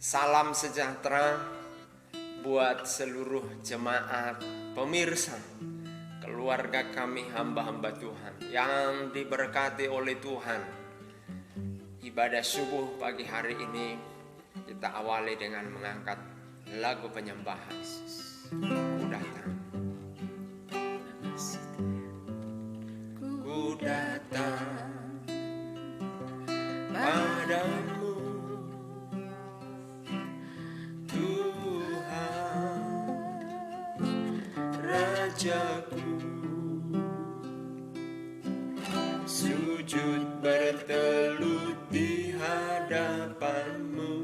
Salam sejahtera buat seluruh jemaat, pemirsa, keluarga kami hamba-hamba Tuhan yang diberkati oleh Tuhan. Ibadah subuh pagi hari ini kita awali dengan mengangkat lagu penyembahan. Ku datang, ku datang padamu Rajaku, sujud bertelut di hadapanmu,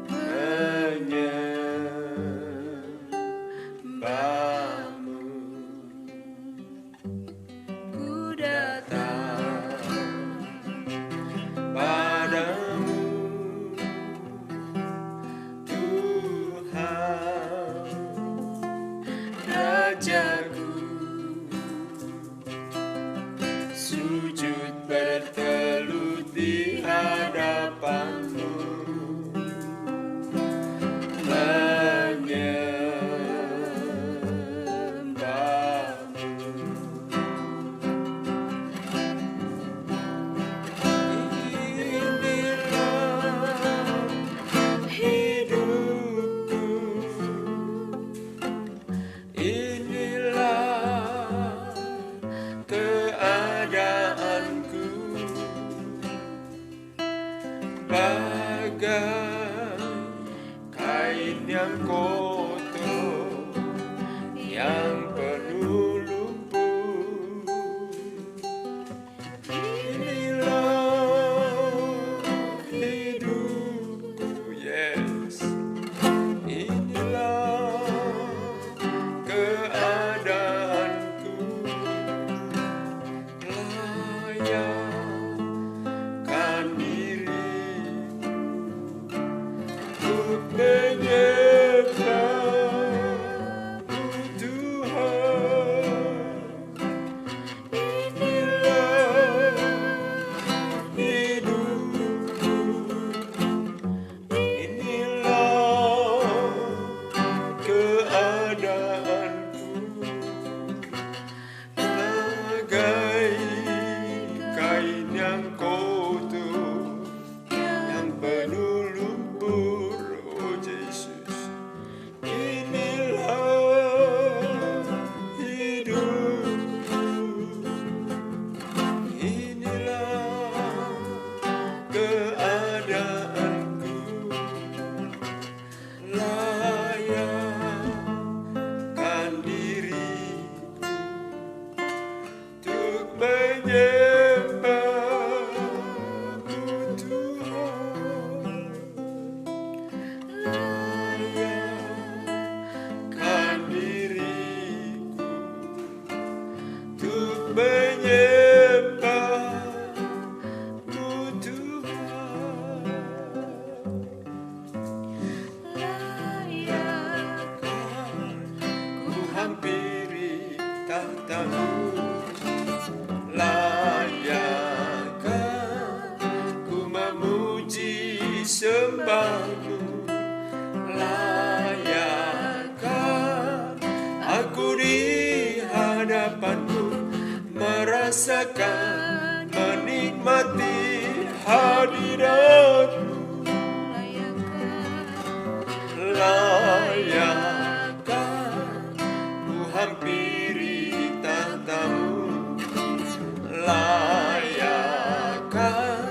menyembahmu. Ku datang padamu Rajaku, sujud bertelut di hadapanmu, menyembahmu. Inilah hidupku, keadaanku, bagai kain yang kotor yang penuh lumpur. Inilah hidupku, yes. Inilah keadaanku, layakkan diri untuk menyembahmu Tuhan. Inilah hidupku, inilah keadaanku, bagai kain yang kotor yang penuh lumpur. Oh Yesus, inilah hidupku, inilah keadaanku, layakkan diriku untuk menyembahmu Tuhan. Layakkan diriku untuk menyembahmu Tuhan. Layakkan ku hampiri tahtamu, layakkan ku memuji sembahmu, layakkan aku di hadapanmu merasakan, menikmati hadiratmu. Layakkan ku hampiri tahtamu, layakkan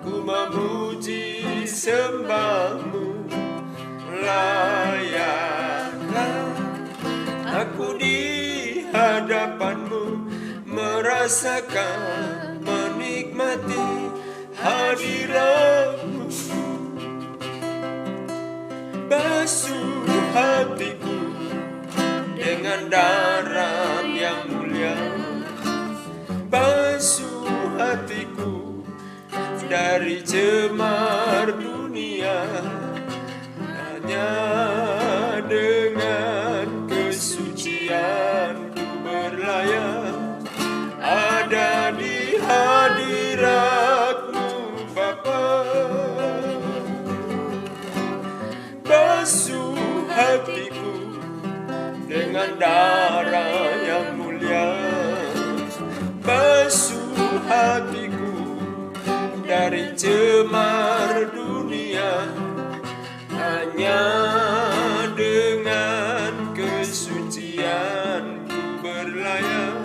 ku memuji sembahmu, layakkan aku di hadapanmu merasakan, menikmati hadiratmu. Basuh hatiku dengan darah yang mulia, basuh hatiku dari cemar dunia. Hanya dengan kesucianku berlayar ada di hadiratmu Bapa. hatiku dengan darah yang mulia. Basuh hatiku dari cemar dunia, hanya dengan kesucian ku berlayar.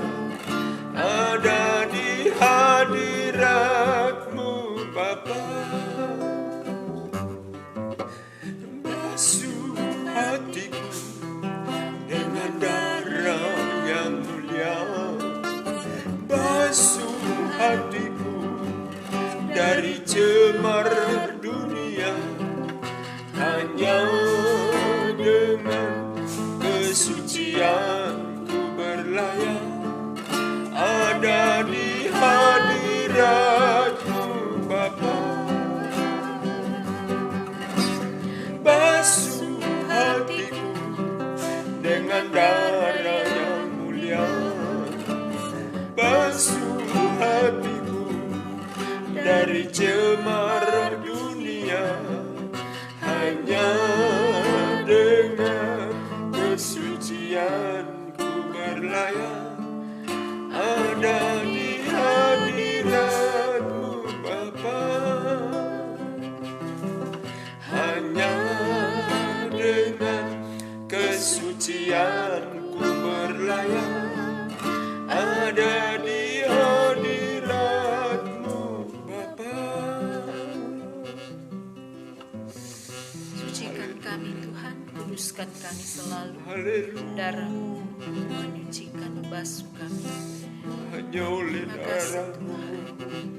Ada di hadirat-Mu Bapa. Basuh hatiku dengan darah yang mulia. Basuh hatiku dari cemar dunia, hanya dengan kesucian ku berlayar. Ada di hadirat-Mu Bapa. Basuh hatiku dengan darah yang mulia. Basuh hatiku dari cemar dunia, hanya dengan kesucian ku berlayar. Ada di hadirat-Mu Bapa. Hanya dengan kesucian ku berlayar. Ada di hadirat-Mu Bapa. Sucikan kami Tuhan, kuduskan kami selalu. Haleluya. Darah-Mu menyucikan, membasuh kami. Hanya oleh darah-Mu.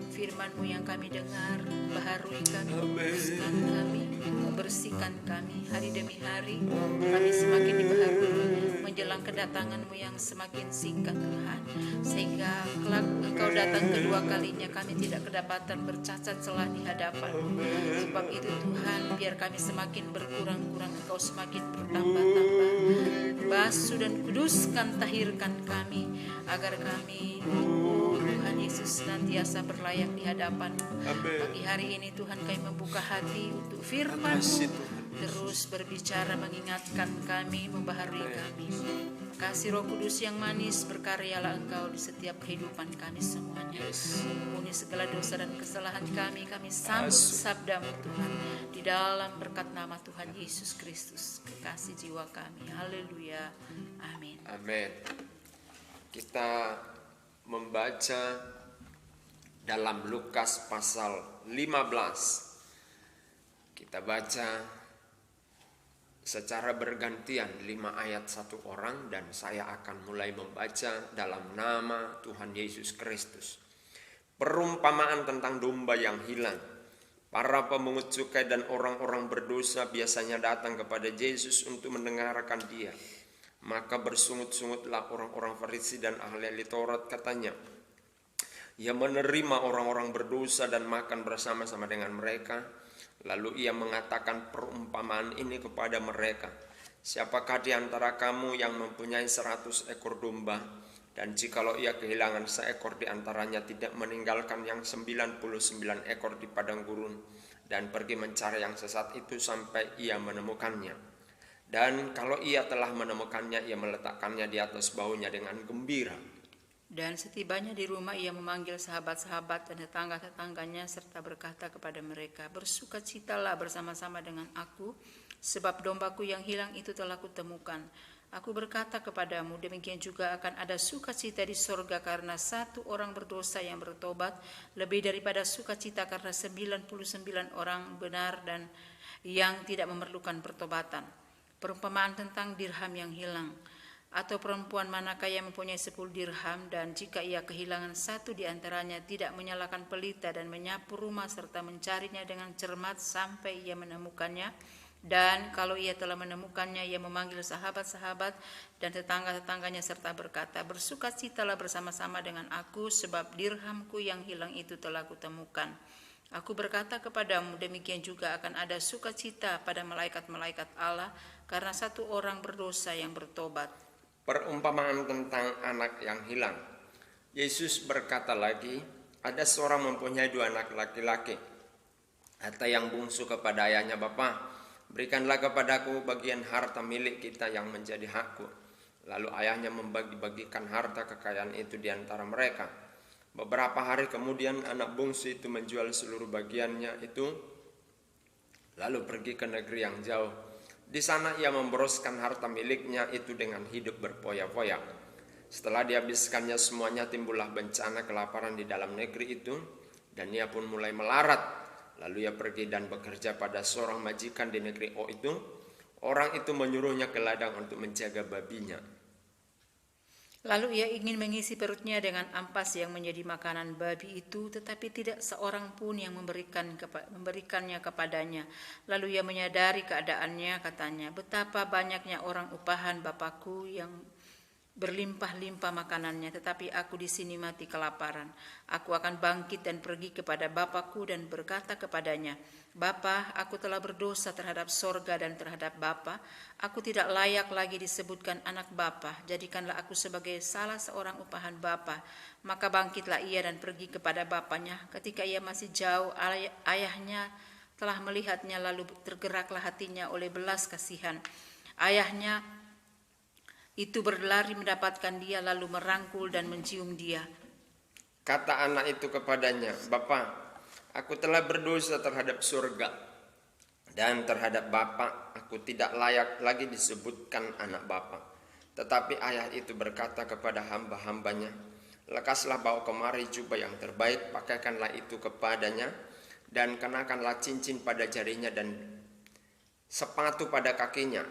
Firman-Mu yang kami dengar, baharui kami, Amin. kuduskan kami, membersihkan kami hari demi hari. Kami semakin dibaharui menjelang kedatangan-Mu yang semakin singkat Tuhan, sehingga kelak Engkau datang kedua kalinya kami tidak kedapatan bercacat celah di hadapan. Sebab itu Tuhan, biar kami semakin berkurang-kurang, Engkau semakin bertambah-tambah. Basuh dan kuduskan, tahirkan kami, agar kami, Tuhan Yesus, senantiasa berlayak di hadapan-Mu. Amin. Pagi hari ini Tuhan, kami membuka hati untuk Makasih, firman-Mu, Tuhan. terus berbicara, mengingatkan kami, membaharui kami. Kasih Roh Kudus yang manis, berkaryalah Engkau di setiap kehidupan kami semuanya. Ampuni segala dosa dan kesalahan kami sambut sabda-Mu Tuhan, di dalam berkat nama Tuhan Yesus Kristus, kekasih jiwa kami. Haleluya. Amin. Amin. Kita membaca dalam Lukas pasal 15. Kita baca secara bergantian 5 ayat 1 orang, dan saya akan mulai membaca dalam nama Tuhan Yesus Kristus. Perumpamaan tentang domba yang hilang. Para pemungut cukai dan orang-orang berdosa biasanya datang kepada Yesus untuk mendengarkan Dia. Maka bersungut-sungutlah orang-orang Farisi dan ahli Taurat, katanya, Ia menerima orang-orang berdosa dan makan bersama-sama dengan mereka. Lalu Ia mengatakan perumpamaan ini kepada mereka. Siapakah di antara kamu yang mempunyai 100 ekor domba, dan jikalau ia kehilangan seekor di antaranya, tidak meninggalkan yang 99 ekor di padang gurun, dan pergi mencari yang sesat itu sampai ia menemukannya. Dan kalau ia telah menemukannya, ia meletakkannya di atas bahunya dengan gembira. Dan setibanya di rumah, ia memanggil sahabat-sahabat dan tetangga-tetangganya serta berkata kepada mereka, bersukacitalah bersama-sama dengan aku, sebab dombaku yang hilang itu telah kutemukan. Aku berkata kepadamu, demikian juga akan ada sukacita di sorga karena satu orang berdosa yang bertobat, lebih daripada sukacita karena 99 orang benar dan yang tidak memerlukan pertobatan. Perumpamaan tentang dirham yang hilang. Atau perempuan manakah yang mempunyai 10 dirham, dan jika ia kehilangan satu di antaranya, tidak menyalakan pelita dan menyapu rumah serta mencarinya dengan cermat sampai ia menemukannya. Dan kalau ia telah menemukannya, ia memanggil sahabat-sahabat dan tetangga-tetangganya serta berkata, bersukacitalah bersama-sama dengan aku, sebab dirhamku yang hilang itu telah kutemukan. Aku berkata kepadamu, demikian juga akan ada sukacita pada malaikat-malaikat Allah karena satu orang berdosa yang bertobat. Perumpamaan tentang anak yang hilang. Yesus berkata lagi, ada seorang mempunyai 2 anak laki-laki. Kata yang bungsu kepada ayahnya, Bapa, berikanlah kepadaku bagian harta milik kita yang menjadi hakku. Lalu ayahnya membagi-bagikan harta kekayaan itu di antara mereka. Beberapa hari kemudian anak bungsu itu menjual seluruh bagiannya itu, lalu pergi ke negeri yang jauh. Di sana ia memboroskan harta miliknya itu dengan hidup berfoya-foya. Setelah dihabiskannya semuanya, timbullah bencana kelaparan di dalam negeri itu, dan ia pun mulai melarat. Lalu ia pergi dan bekerja pada seorang majikan di negeri O itu. Orang itu menyuruhnya ke ladang untuk menjaga babinya. Lalu ia ingin mengisi perutnya dengan ampas yang menjadi makanan babi itu, tetapi tidak seorang pun yang memberikannya kepadanya. Lalu ia menyadari keadaannya, katanya, betapa banyaknya orang upahan Bapakku yang berlimpah-limpah makanannya, tetapi aku di sini mati kelaparan. Aku akan bangkit dan pergi kepada Bapakku dan berkata kepadanya, Bapa, aku telah berdosa terhadap sorga dan terhadap Bapa. Aku tidak layak lagi disebutkan anak Bapa. Jadikanlah aku sebagai salah seorang upahan Bapa. Maka bangkitlah ia dan pergi kepada bapaknya. Ketika ia masih jauh, ayahnya telah melihatnya, lalu tergeraklah hatinya oleh belas kasihan. Ayahnya itu berlari mendapatkan dia, lalu merangkul dan mencium dia. Kata anak itu kepadanya, Bapa, aku telah berdosa terhadap surga dan terhadap Bapa. Aku tidak layak lagi disebutkan anak Bapa. Tetapi ayah itu berkata kepada hamba-hambanya, lekaslah bawa kemari jubah yang terbaik, pakaikanlah itu kepadanya, dan kenakanlah cincin pada jarinya dan sepatu pada kakinya.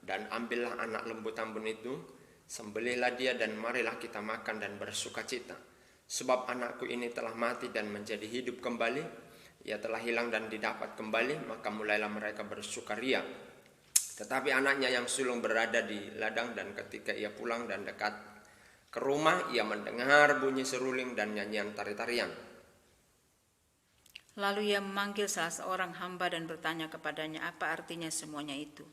Dan ambillah anak lembu tambun itu, sembelihlah dia, dan marilah kita makan dan bersuka cita. Sebab anakku ini telah mati dan menjadi hidup kembali. Ia telah hilang dan didapat kembali, maka mulailah mereka bersukaria. Tetapi anaknya yang sulung berada di ladang, dan ketika ia pulang dan dekat ke rumah, ia mendengar bunyi seruling dan nyanyian tari-tarian. Lalu ia memanggil salah seorang hamba dan bertanya kepadanya, apa artinya semuanya itu?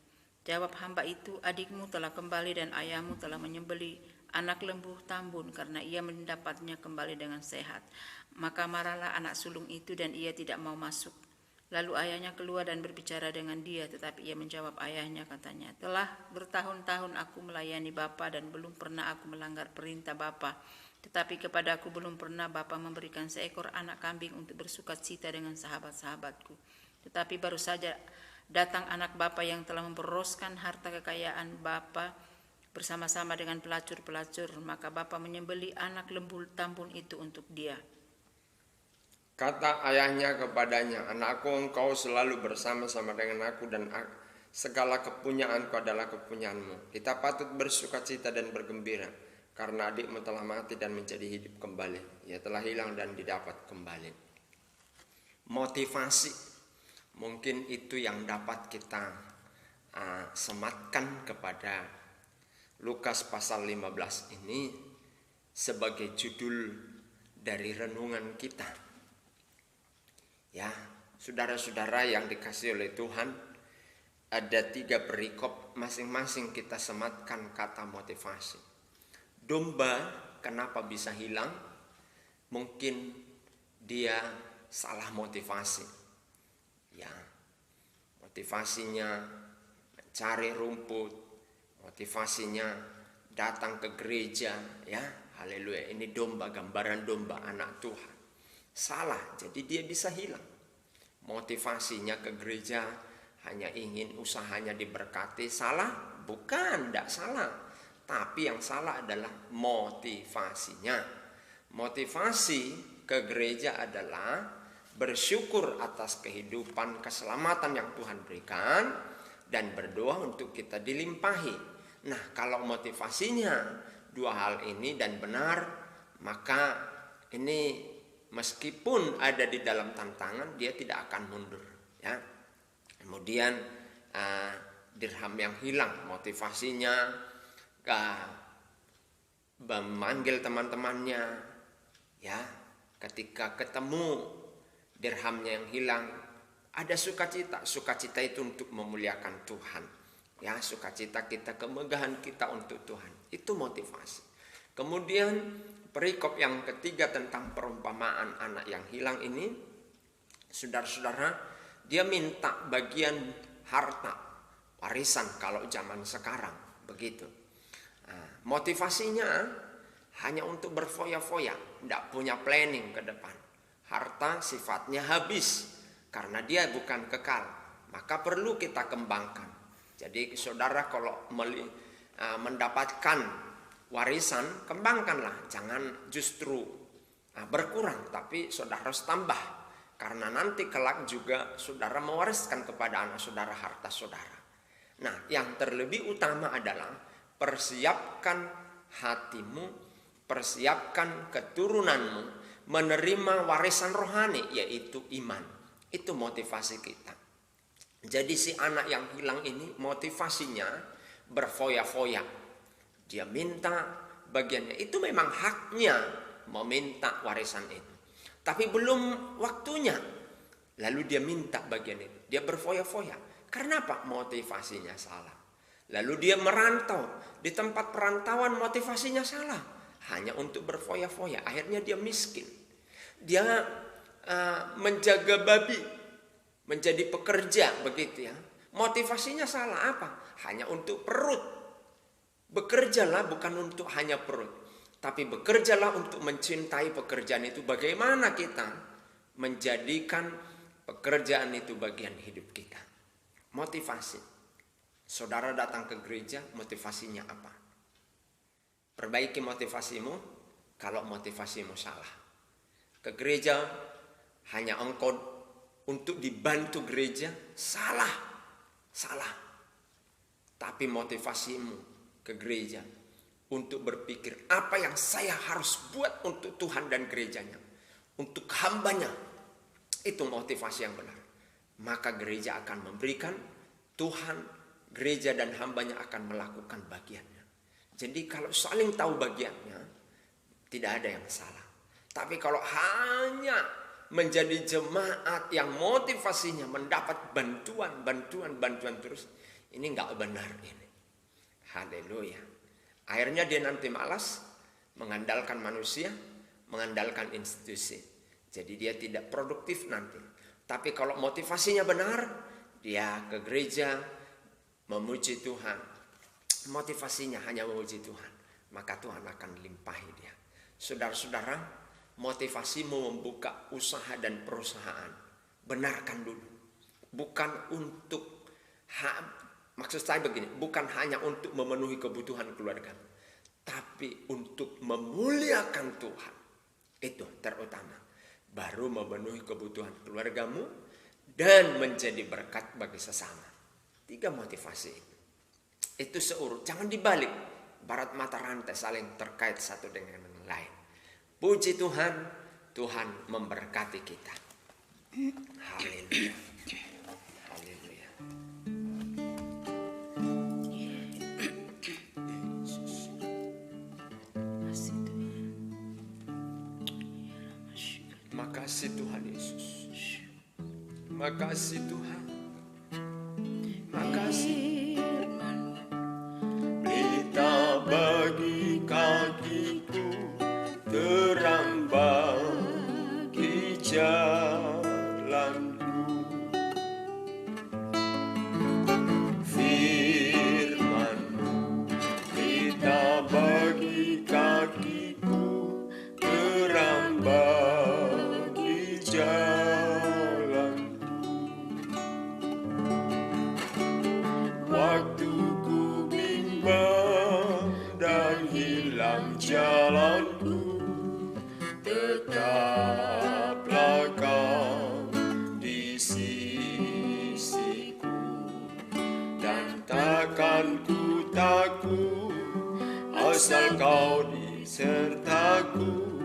Jawab hamba itu, adikmu telah kembali dan ayahmu telah menyembelih anak lembu tambun karena ia mendapatnya kembali dengan sehat. Maka marahlah anak sulung itu dan ia tidak mau masuk. Lalu ayahnya keluar dan berbicara dengan dia, tetapi ia menjawab ayahnya, katanya, telah bertahun-tahun aku melayani Bapa dan belum pernah aku melanggar perintah Bapa. Tetapi kepadaku belum pernah Bapa memberikan seekor anak kambing untuk bersukacita dengan sahabat-sahabatku. Tetapi baru saja datang anak Bapa yang telah memboroskan harta kekayaan Bapa bersama-sama dengan pelacur-pelacur, maka Bapa menyembelih anak lembu tambun itu untuk dia. Kata ayahnya kepadanya, anakku, engkau selalu bersama-sama dengan aku dan segala kepunyaanku adalah kepunyaanmu. Kita patut bersukacita dan bergembira karena adikmu telah mati dan menjadi hidup kembali. Ia telah hilang dan didapat kembali. Motivasi. Mungkin itu yang dapat kita sematkan kepada Lukas pasal 15 ini sebagai judul dari renungan kita. Ya, saudara-saudara yang dikasihi oleh Tuhan, ada 3 perikop, masing-masing kita sematkan kata motivasi. Domba kenapa bisa hilang? Mungkin dia salah motivasi. Ya, motivasinya mencari rumput, motivasinya datang ke gereja, ya, haleluya. Ini domba, gambaran domba anak Tuhan. Salah, jadi dia bisa hilang. Motivasinya ke gereja hanya ingin usahanya diberkati. Salah? Bukan, tidak salah. Tapi yang salah adalah motivasinya. Motivasi ke gereja adalah bersyukur atas kehidupan, keselamatan yang Tuhan berikan, dan berdoa untuk kita dilimpahi. Nah, kalau motivasinya 2 hal ini dan benar, maka ini meskipun ada di dalam tantangan, dia tidak akan mundur. Ya. Kemudian dirham yang hilang, motivasinya memanggil teman-temannya, ya, ketika ketemu dirhamnya yang hilang, ada sukacita. Sukacita itu untuk memuliakan Tuhan. Ya, sukacita kita, kemegahan kita untuk Tuhan. Itu motivasi. Kemudian perikop yang ketiga tentang perumpamaan anak yang hilang ini, saudara-saudara, dia minta bagian harta, warisan kalau zaman sekarang begitu. Motivasinya hanya untuk berfoya-foya, tidak punya planning ke depan. Harta sifatnya habis karena dia bukan kekal, maka perlu kita kembangkan. Jadi saudara kalau mendapatkan warisan, kembangkanlah, jangan justru berkurang, tapi saudara harus tambah, karena nanti kelak juga saudara mewariskan kepada anak saudara harta saudara. Nah, yang terlebih utama adalah persiapkan hatimu, persiapkan keturunanmu menerima warisan rohani, yaitu iman. Itu motivasi kita. Jadi si anak yang hilang ini motivasinya berfoya-foya. Dia minta bagiannya, itu memang haknya meminta warisan itu. Tapi belum waktunya, lalu dia minta bagian itu. Dia berfoya-foya. Karena apa? Motivasinya salah. Lalu dia merantau. Di tempat perantauan motivasinya salah. Hanya untuk berfoya-foya. Akhirnya dia miskin. Dia menjaga babi, menjadi pekerja begitu ya. Motivasinya salah apa? Hanya untuk perut. Bekerjalah bukan untuk hanya perut, tapi bekerjalah untuk mencintai pekerjaan itu. Bagaimana kita menjadikan pekerjaan itu bagian hidup kita? Motivasi. Saudara datang ke gereja, motivasinya apa? Perbaiki motivasimu kalau motivasimu salah. Ke gereja hanya engkau untuk dibantu gereja, salah. Tapi motivasimu ke gereja untuk berpikir apa yang saya harus buat untuk Tuhan dan gerejanya, untuk hambanya, itu motivasi yang benar. Maka gereja akan memberikan, Tuhan, gereja dan hambanya akan melakukan bagiannya. Jadi kalau saling tahu bagiannya, tidak ada yang salah. Tapi kalau hanya menjadi jemaat yang motivasinya mendapat bantuan terus, ini nggak benar ini. Haleluya. Akhirnya dia nanti malas, mengandalkan manusia, mengandalkan institusi. Jadi dia tidak produktif nanti. Tapi kalau motivasinya benar, dia ke gereja memuji Tuhan. Motivasinya hanya memuji Tuhan, maka Tuhan akan limpahi dia. Saudara-saudara, motivasimu membuka usaha dan perusahaan, benarkan dulu. Bukan untuk maksud saya begini, bukan hanya untuk memenuhi kebutuhan keluarga, tapi untuk memuliakan Tuhan. Itu terutama. Baru memenuhi kebutuhan keluargamu dan menjadi berkat bagi sesama. 3 motivasi itu seurut, jangan dibalik. Barat mata rantai saling terkait satu dengan yang lain. Puji Tuhan, Tuhan memberkati kita. Haleluya. Haleluya. Makasih Tuhan Yesus. Makasih Tuhan. Makasih. Berita bagi kakiku, terang bagi jalanku. Firman-Mu berita bagi kakiku, terang bagi jalanku. Waktu ku bimbang dan hilang jalanku, tetaplah Kau di sisiku, dan takkan ku takut asal Kau disertaku,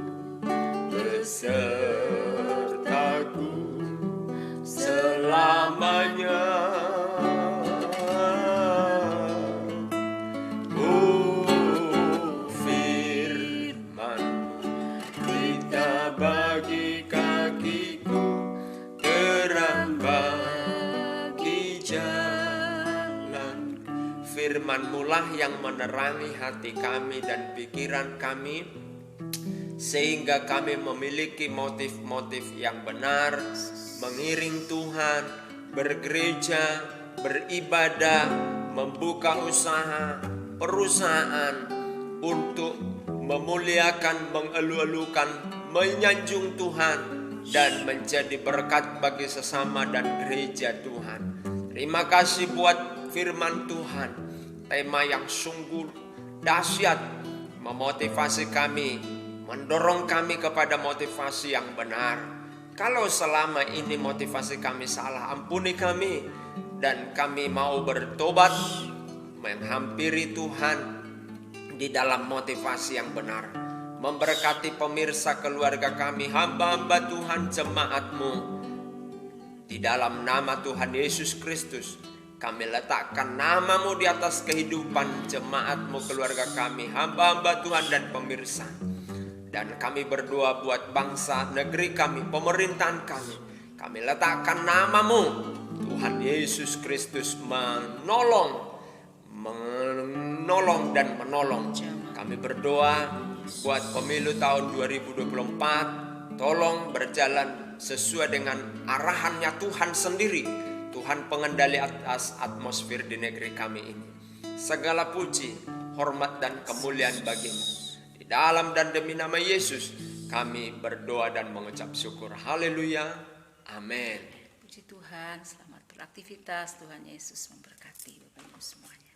besertaku selamanya. Bagi kakiku, terang bagi jalan. Firman-Mu lah yang menerangi hati kami dan pikiran kami, sehingga kami memiliki motif-motif yang benar, mengiring Tuhan, bergereja, beribadah, membuka usaha, perusahaan untuk memuliakan, mengelu-elukan, menyanjung Tuhan dan menjadi berkat bagi sesama dan gereja Tuhan. Terima kasih buat firman Tuhan, tema yang sungguh dahsyat, memotivasi kami, mendorong kami kepada motivasi yang benar. Kalau selama ini motivasi kami salah, ampuni kami, dan kami mau bertobat, menghampiri Tuhan di dalam motivasi yang benar. Memberkati pemirsa, keluarga kami, hamba-hamba Tuhan, jemaat-Mu. Di dalam nama Tuhan Yesus Kristus, kami letakkan nama-Mu di atas kehidupan jemaat-Mu, keluarga kami, hamba-hamba Tuhan dan pemirsa. Dan kami berdoa buat bangsa, negeri kami, pemerintahan kami. Kami letakkan nama-Mu, Tuhan Yesus Kristus, menolong dan menolong. Kami berdoa buat pemilu tahun 2024, tolong berjalan sesuai dengan arahannya Tuhan sendiri. Tuhan pengendali atas atmosfer di negeri kami ini. Segala puji, hormat dan kemuliaan bagi-Mu. Di dalam dan demi nama Yesus kami berdoa dan mengucap syukur. Haleluya. Amin. Puji Tuhan, selamat beraktivitas. Tuhan Yesus memberkati Bapak Ibu semuanya.